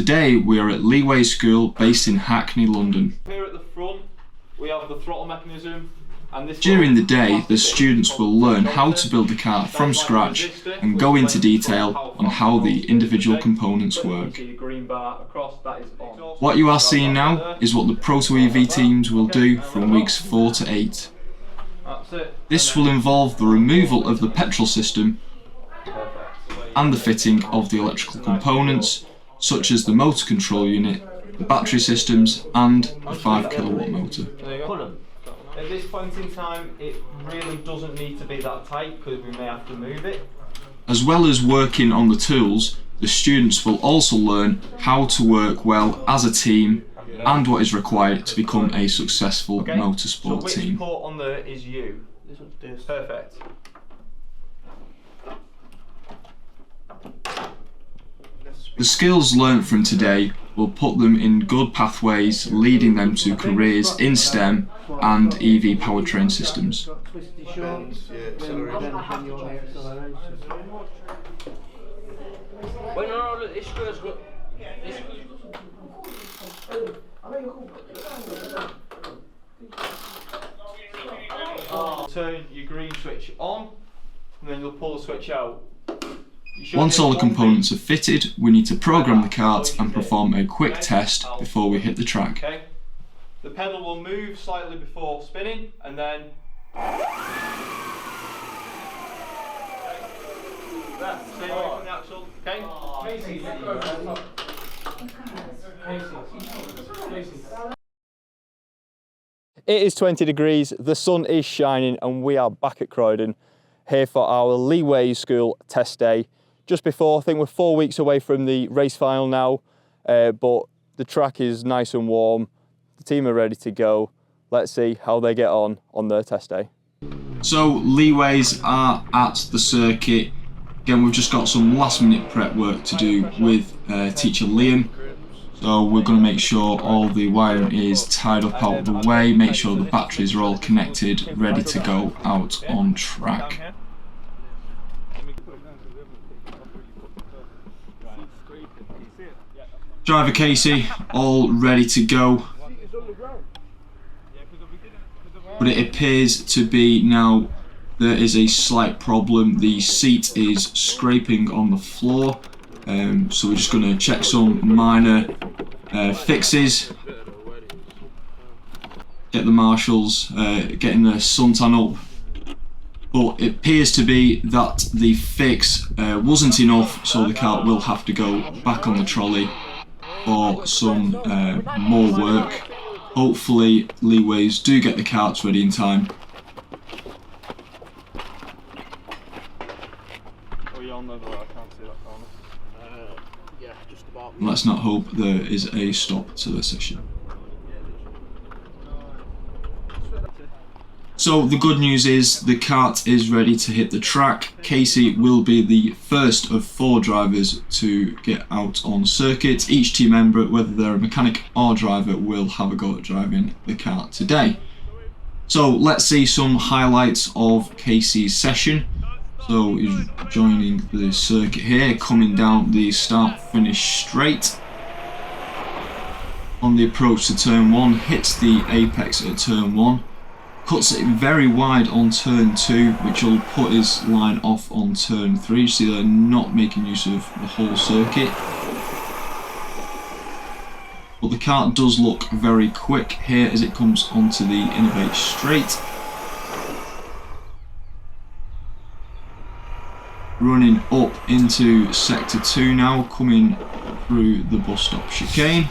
Today we are at Leaways School based in Hackney, London. Here at the front we have the throttle mechanism, and this during the day the students will learn how to build a kart from scratch and go into detail on how the individual components work. What you are seeing now is what the ProtoEV teams will do from weeks 4 to 8. This will involve the removal of the petrol system and the fitting of the electrical components such as the motor control unit, the battery systems and the 5 kilowatt motor. At this point in time it really doesn't need to be that tight because we may have to move it. As well as working on the tools, the students will also learn how to work well as a team and what is required to become a successful motorsport team. So which port on there is you? This one's this. Perfect. The skills learnt from today will put them in good pathways, leading them to careers in STEM and EV powertrain systems. Turn your green switch on and then you'll pull the switch out. Once all the components are fitted, we need to program the kart and perform a quick test before we hit the track. Okay. The pedal will move slightly before spinning and then stay away from the axle. Okay? It is 20 degrees, the sun is shining and we are back at Croydon here for our Leaways School test day. Just before, I think we're 4 weeks away from the race final now, but the track is nice and warm. The team are ready to go. Let's see how they get on their test day. So Leaways are at the circuit. Again, we've just got some last minute prep work to do with teacher Liam. So we're going to make sure all the wiring is tied up out of the way, make sure the batteries are all connected, ready to go out on track. Driver Casey, all ready to go. But it appears to be now there is a slight problem. The seat is scraping on the floor. So we're just going to check some minor fixes. Get the marshals getting the suntan up. But it appears to be that the fix wasn't enough, so the kart will have to go back on the trolley for some more work. Hopefully Leaways do get the karts ready in time. Let's not hope there is a stop to the session. So the good news is the kart is ready to hit the track. Casey will be the first of 4 drivers to get out on circuit. Each team member, whether they're a mechanic or driver, will have a go at driving the kart today. So let's see some highlights of Casey's session. So he's joining the circuit here, coming down the start-finish straight. On the approach to turn 1, hits the apex at turn 1. Cuts it very wide on turn 2, which will put his line off on turn 3. You see they're not making use of the whole circuit. But the kart does look very quick here as it comes onto the Innovate straight. Running up into sector 2 now, coming through the bus stop chicane.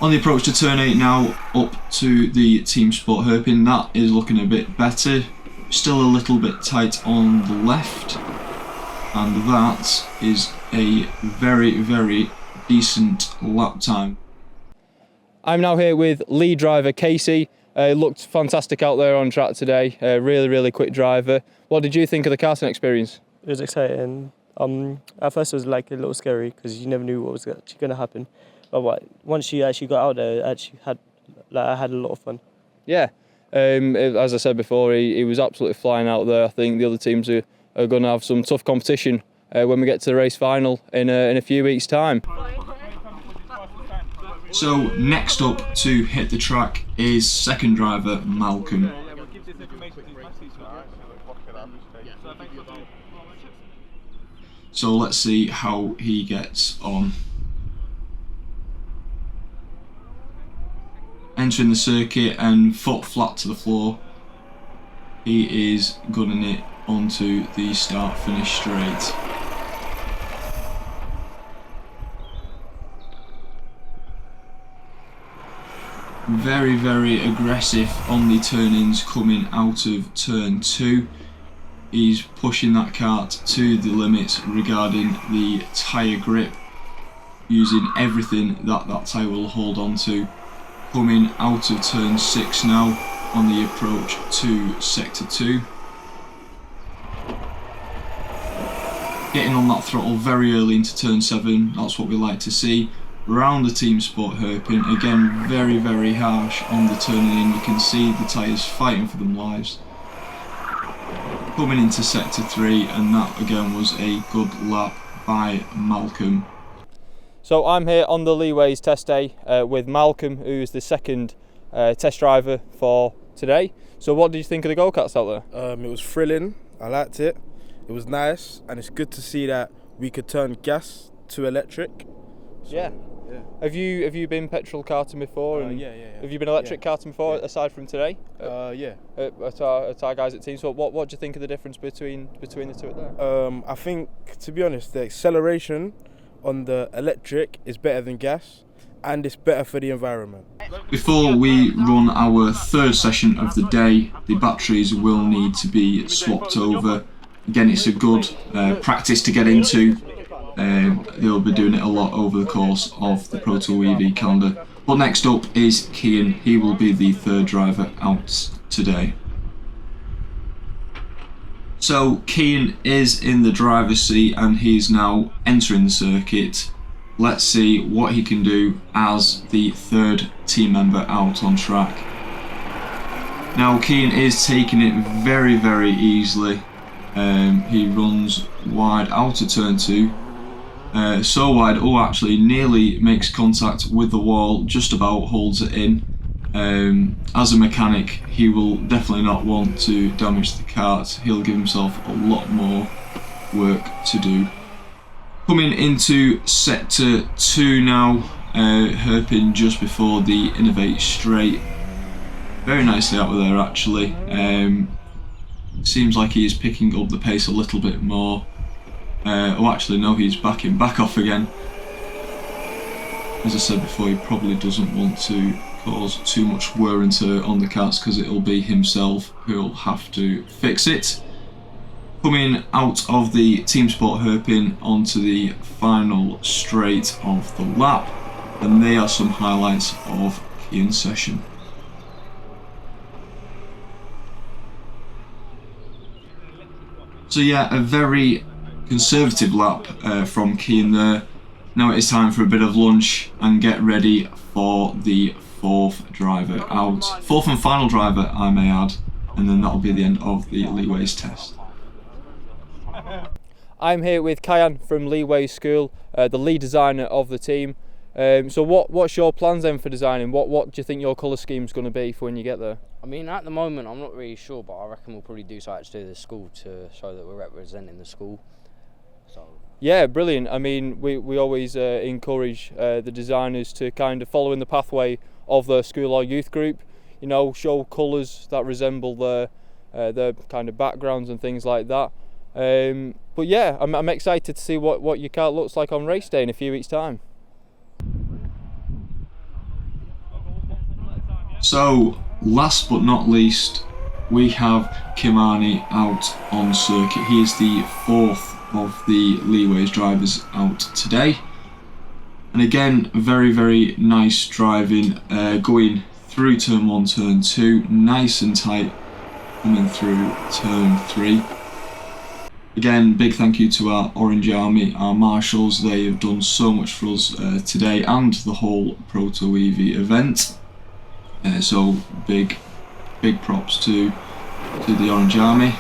On the approach to turn 8 now, up to the Team Sport hairpin. That is looking a bit better. Still a little bit tight on the left. And that is a very, very decent lap time. I'm now here with lead driver Casey. Looked fantastic out there on track today. Really quick driver. What did you think of the karting experience? It was exciting. At first it was like a little scary because you never knew what was actually going to happen. But once you actually got out there, I had a lot of fun. Yeah, as I said before, he was absolutely flying out there. I think the other teams are going to have some tough competition when we get to the race final in a few weeks' time. So next up to hit the track is second driver Malcolm. So let's see how he gets on. Entering the circuit and foot flat to the floor, he is gunning it onto the start-finish straight. Very, very aggressive on the turn-ins coming out of turn 2. He's pushing that kart to the limits regarding the tyre grip, using everything that tyre will hold on to. Coming out of turn 6 now on the approach to sector 2. Getting on that throttle very early into turn 7, that's what we like to see. Round the team sport hairpin, again very, very harsh on the turning in. You can see the tyres fighting for them lives. Coming into sector 3, and that again was a good lap by Malcolm. So I'm here on the Leaways test day with Malcolm, who's the second test driver for today. So what did you think of the go-karts out there? It was thrilling, I liked it. It was nice, and it's good to see that we could turn gas to electric. So, yeah. Have you been petrol karting before? Yeah. Have you been electric karting before, aside from today? Yeah. At our guys at Team Sport, what do you think of the difference between the two at there? I think, to be honest, the acceleration on the electric is better than gas, and it's better for the environment. Before we run our third session of the day, the batteries will need to be swapped over. Again, it's a good practice to get into. They'll be doing it a lot over the course of the ProtoEV calendar. But next up is Kian. He will be the third driver out today. So Kian is in the driver's seat and he's now entering the circuit. Let's see what he can do as the third team member out on track. Now Kian is taking it very, very easily. He runs wide out of turn 2. So wide, actually nearly makes contact with the wall, just about holds it in. As a mechanic, he will definitely not want to damage the kart. He'll give himself a lot more work to do. Coming into sector 2 now, hairpin just before the Innovate straight. Very nicely out of there actually. Seems like he is picking up the pace a little bit more. Actually no, he's backing back off again. As I said before, he probably doesn't want to cause too much wear and tear on the karts because it'll be himself who'll have to fix it. Coming out of the Team Sport hairpin onto the final straight of the lap, and they are some highlights of Kian's session. So yeah, a very conservative lap from Kian there. Now it is time for a bit of lunch and get ready for the fourth driver out. Fourth and final driver, I may add, and then that'll be the end of the Leaways test. I'm here with Kayan from Leaways School, the lead designer of the team. So what's your plans then for designing? What do you think your colour scheme's going to be for when you get there? I mean, at the moment, I'm not really sure, but I reckon we'll probably do something to do with the school to show that we're representing the school. So. Yeah, brilliant. I mean, we always encourage the designers to kind of follow in the pathway of the school or youth group. You know, show colours that resemble their kind of backgrounds and things like that. But yeah, I'm excited to see what your car looks like on race day in a few weeks' time. So, last but not least, we have Kanani out on circuit. He is the fourth of the Leaways drivers out today. And again, very, very nice driving, going through turn 1, turn 2, nice and tight, coming through turn 3. Again, big thank you to our Orange Army, our marshals. They have done so much for us today and the whole ProtoEV event. So big props to the Orange Army.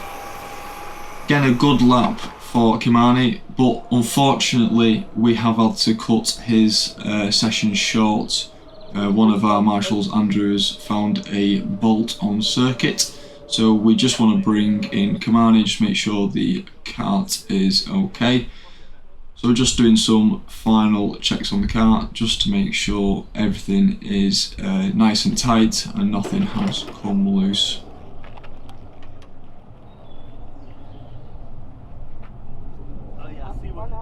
Again, a good lap for Kanani, but unfortunately we have had to cut his session short. One of our marshals, Andrew, has found a bolt on circuit, so we just want to bring in Kanani, just make sure the kart is okay. So we're just doing some final checks on the kart just to make sure everything is nice and tight and nothing has come loose.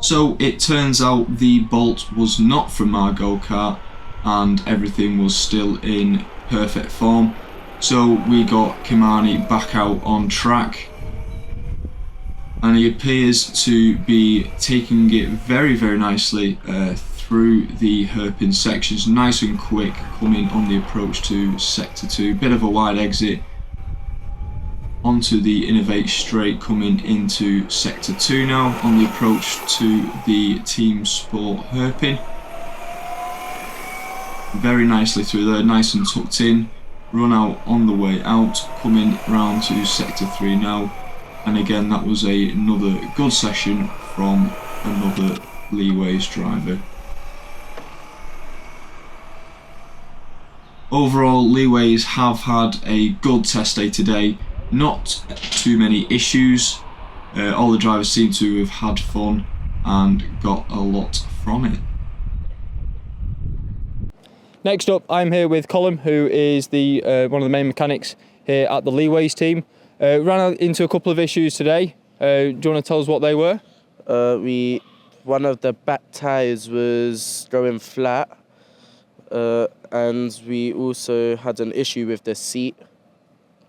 So it turns out the bolt was not from our go-kart and everything was still in perfect form. So we got Kanani back out on track, and he appears to be taking it very, very nicely through the hairpin sections, nice and quick, coming on the approach to sector 2. Bit of a wide exit onto the Innovate straight, coming into sector 2 now on the approach to the Team Sport hairpin. Very nicely through there, nice and tucked in. Run out on the way out, coming round to sector 3 now. And again, that was another good session from another Leaways driver. Overall, Leaways have had a good test day today. Not too many issues. All the drivers seem to have had fun and got a lot from it. Next up, I'm here with Colin, who is the one of the main mechanics here at the Leaways team. Ran into a couple of issues today. Do you want to tell us what they were? One of the back tyres was going flat, and we also had an issue with the seat.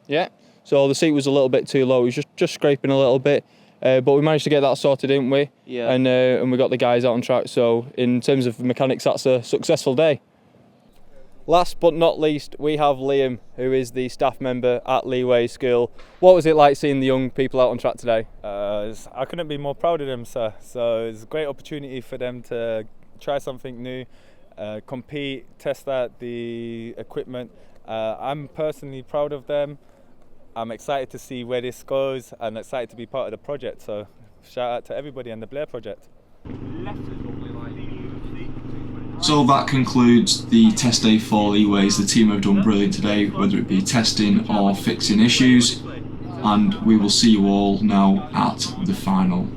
Yeah, so the seat was a little bit too low. It was just scraping a little bit, but we managed to get that sorted, didn't we? Yeah. And we got the guys out on track. So in terms of mechanics, that's a successful day. Last but not least, we have Liam, who is the staff member at Leaways School. What was it like seeing the young people out on track today? I couldn't be more proud of them, sir. So it's a great opportunity for them to try something new, compete, test out the equipment. I'm personally proud of them. I'm excited to see where this goes and excited to be part of the project. So shout out to everybody in the Blair project. So that concludes the test day for Leaways. The team have done brilliant today, whether it be testing or fixing issues, and we will see you all now at the final.